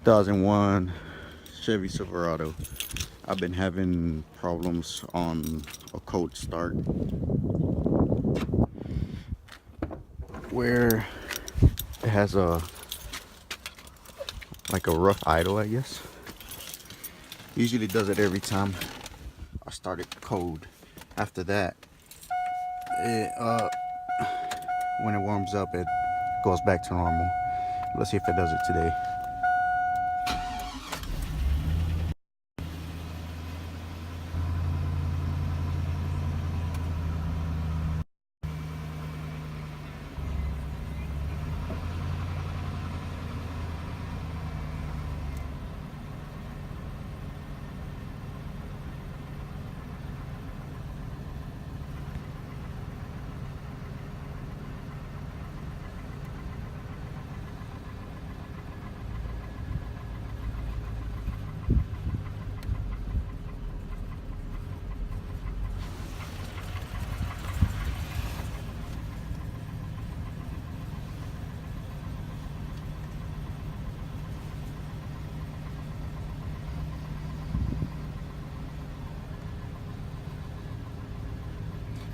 2001 Chevy Silverado. I've been having problems on a cold start where it has a rough idle, I guess. Usually does it every time I start it cold. After that, it when it warms up, it goes back to normal. Let's see if it does it today.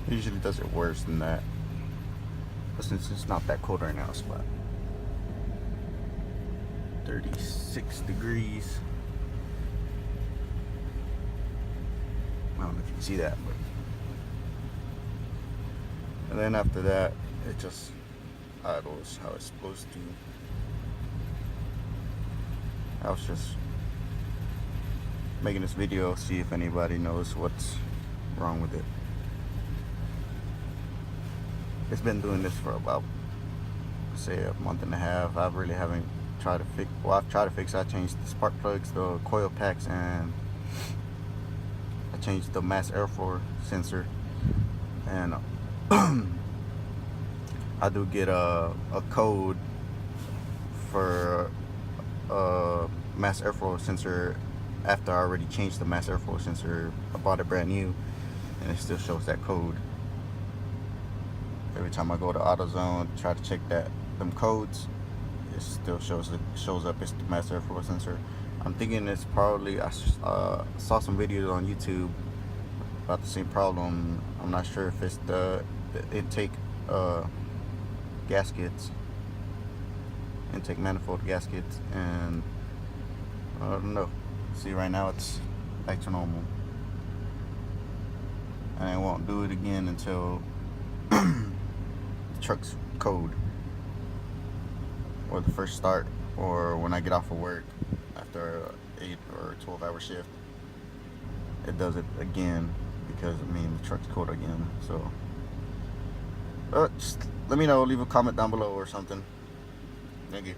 It usually does it worse than that. But since it's not that cold right now, it's about 36 degrees. I don't know if you can see that, but and then after that, it just idles how it's supposed to. I was just making this video, see if anybody knows what's wrong with it. It's been doing this for about, say, a month and a half. I really haven't tried to fix. Well, I've tried to fix. I changed the spark plugs, the coil packs, and I changed the mass airflow sensor. And I do get a code for a mass airflow sensor after I already changed the mass airflow sensor. I bought it brand new, and it still shows that code. Every time I go to AutoZone, try to check them codes, it still shows up. It's the mass airflow sensor. I'm thinking it's probably, I saw some videos on YouTube about the same problem. I'm not sure if it's the intake gaskets, intake manifold gaskets, and I don't know. See, right now it's back to normal, and I won't do it again until truck's code, or the first start, or when I get off of work after a 8 or 12-hour shift. It does it again because the truck's code again. So just let me know, leave a comment down below or something. Thank you.